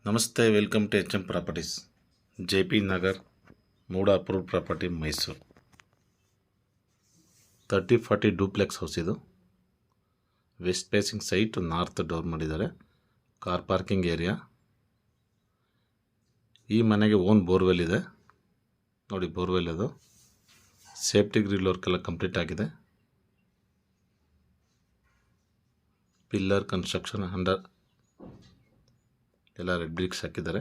ನಮಸ್ತೆ, welcome to HM properties. JP Nagar, MUDA approved property, Mysuru. 30-40 duplex house ಇದು. West facing site, north door ಮಾಡಿದ್ದಾರೆ. Car parking area. ಈ ಮನೆಗೆ own borewell ಇದೆ ನೋಡಿ, ಬೋರ್ವೆಲ್ ಅದು. ಸೇಫ್ಟಿ ಗ್ರಿಲ್ ವರ್ಕ್ ಎಲ್ಲ ಕಂಪ್ಲೀಟ್ ಆಗಿದೆ. ಪಿಲ್ಲರ್ ಕನ್ಸ್ಟ್ರಕ್ಷನ್ ಅಂಡರ್ ಎಲ್ಲ ರೆಡ್ ಬ್ರಿಕ್ಸ್ ಹಾಕಿದ್ದಾರೆ.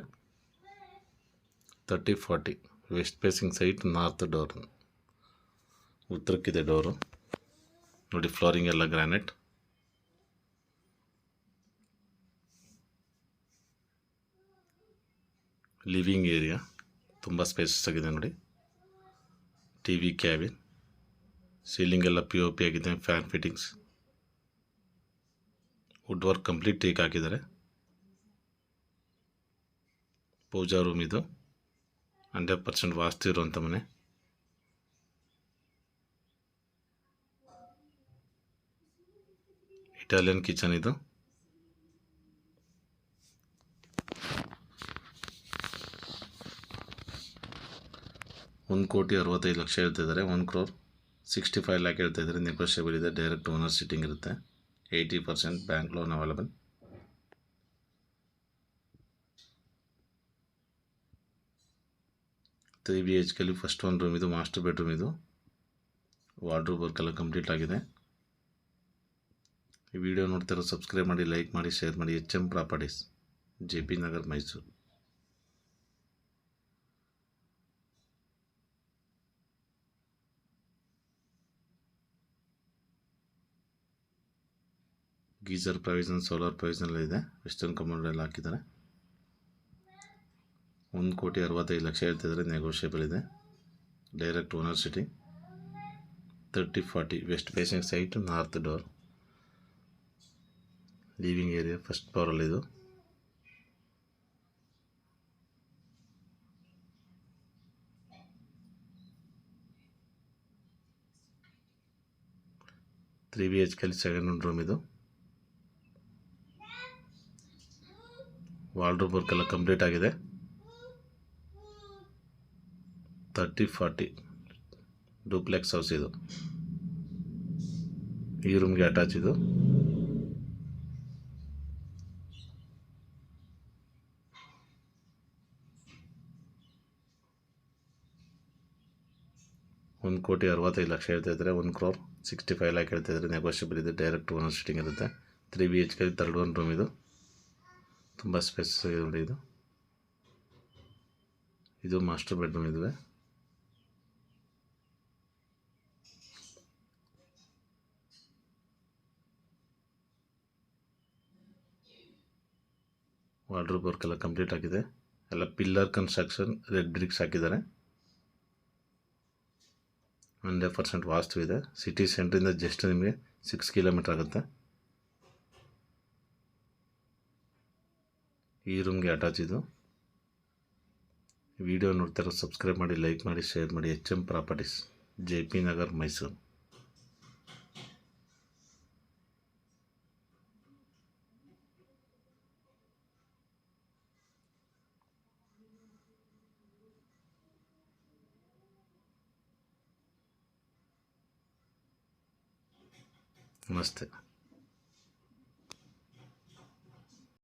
30-40 ವೆಸ್ಟ್ ಫೇಸಿಂಗ್ ಸೈಟ್, ನಾರ್ತ್ ಡೋರ್. ಉತ್ತರಕ್ಕಿದೆ ಡೋರು ನೋಡಿ. ಫ್ಲೋರಿಂಗ್ ಎಲ್ಲ ಗ್ರಾನೈಟ್. ಲಿವಿಂಗ್ ಏರಿಯಾ ತುಂಬ ಸ್ಪೇಸಸ್ ಆಗಿದೆ ನೋಡಿ. TV ಕ್ಯಾಬಿನ್, ಸೀಲಿಂಗ್ ಎಲ್ಲ POP ಆಗಿದೆ. Fan fittings, wood work complete teak ಹಾಕಿದ್ದಾರೆ. ಪೂಜಾ ರೂಮ್ ಇದು. 100% ವಾಸ್ತು ಇರುವಂಥ ಮನೆ. ಇಟಾಲಿಯನ್ ಕಿಚನ್ ಇದು. ₹1,65,00,000 ಹೇಳ್ತಿದ್ದಾರೆ. 1,65,00,000 ಹೇಳ್ತಾ ಇದ್ದಾರೆ. ನೆಗೋಷಿಯಬಲ್ ಇದೆ. ಡೈರೆಕ್ಟ್ ಓನರ್ ಸಿಟ್ಟಿಂಗ್ ಇರುತ್ತೆ. 80% bank loan available. Three BHK first ಒಂದು ರೂಮ್ ಇದು. ಮಾಸ್ಟರ್ ಬೆಡ್ರೂಮ್ ಇದು. ವಾರ್ಡ್ರೋಬ್ ವರ್ಕ್ ಎಲ್ಲ ಕಂಪ್ಲೀಟ್ ಆಗಿದೆ. ಈ ವಿಡಿಯೋ ನೋಡ್ತಿರೋ ಸಬ್ಸ್ಕ್ರೈಬ್ ಮಾಡಿ, ಲೈಕ್ ಮಾಡಿ, ಶೇರ್ ಮಾಡಿ. HM properties, JP Nagar, Mysuru. Geyser provision, solar provision ಎಲ್ಲ ಇದೆ. ವೆಸ್ಟರ್ನ್ ಕಮೋಡ್ ಎಲ್ಲ ಹಾಕಿದ್ದಾರೆ. 1,65,00,000 ಹೇಳ್ತಿದ್ದಾರೆ. ನೆಗೋಷಿಯಬಲ್ ಇದೆ. Direct owner sitting. 30-40 West facing site, north door. Living area first ಫ್ಲೋರಲ್ಲಿ ಇದು. ತ್ರೀ BHK ಸೆಕೆಂಡ್ ರೂಮ್ ಇದು. ವಾರ್ಡ್ರೋಬ್ ವರ್ಕ್ ಎಲ್ಲ ಕಂಪ್ಲೀಟ್ ಆಗಿದೆ. 30-40 ಡೂಪ್ಲೆಕ್ಸ್ ಹೌಸ್ ಇದು. ಈ ರೂಮ್ಗೆ ಅಟ್ಯಾಚ್ ಇದು. $1,65,00,000 ಹೇಳ್ತಾ ಇದ್ದಾರೆ. 1,65,00,000 ಹೇಳ್ತಾ ಇದ್ದಾರೆ. ನೆಗೋಷಿಯಬಲ್ ಇದೆ. ಡೈರೆಕ್ಟ್ ಓನರ್ ಸಿಟ್ಟಿಂಗ್ ಇರುತ್ತೆ. 3 BHK ಥರ್ಡ್ ಒನ್ ರೂಮ್ ಇದು. ತುಂಬ ಸ್ಪೇಸ್ ಇದೆ ಇದು. ಇದು ಮಾಸ್ಟರ್ ಬೆಡ್ರೂಮ್ ಇದುವೆ. ವಾರ್ಡ್ರೋಬ್ ವರ್ಕ್ ಎಲ್ಲ ಕಂಪ್ಲೀಟ್ ಆಗಿದೆ. ಎಲ್ಲ ಪಿಲ್ಲರ್ ಕನ್ಸ್ಟ್ರಕ್ಷನ್, ರೆಡ್ ಬ್ರಿಕ್ಸ್ ಹಾಕಿದ್ದಾರೆ. 100% ವಾಸ್ತು ಇದೆ. ಸಿಟಿ ಸೆಂಟ್ರಿಂದ ಜಸ್ಟ್ ನಿಮಗೆ 6 ಕಿಲೋಮೀಟರ್ ಆಗುತ್ತೆ. ಈ ರೂಮ್ಗೆ ಅಟ್ಯಾಚ್ ಇದು. ವಿಡಿಯೋ ನೋಡ್ತಾರೋ ಸಬ್ಸ್ಕ್ರೈಬ್ ಮಾಡಿ, ಲೈಕ್ ಮಾಡಿ, ಶೇರ್ ಮಾಡಿ. HM properties, JP Nagar, Mysuru. ನಮಸ್ತೆ.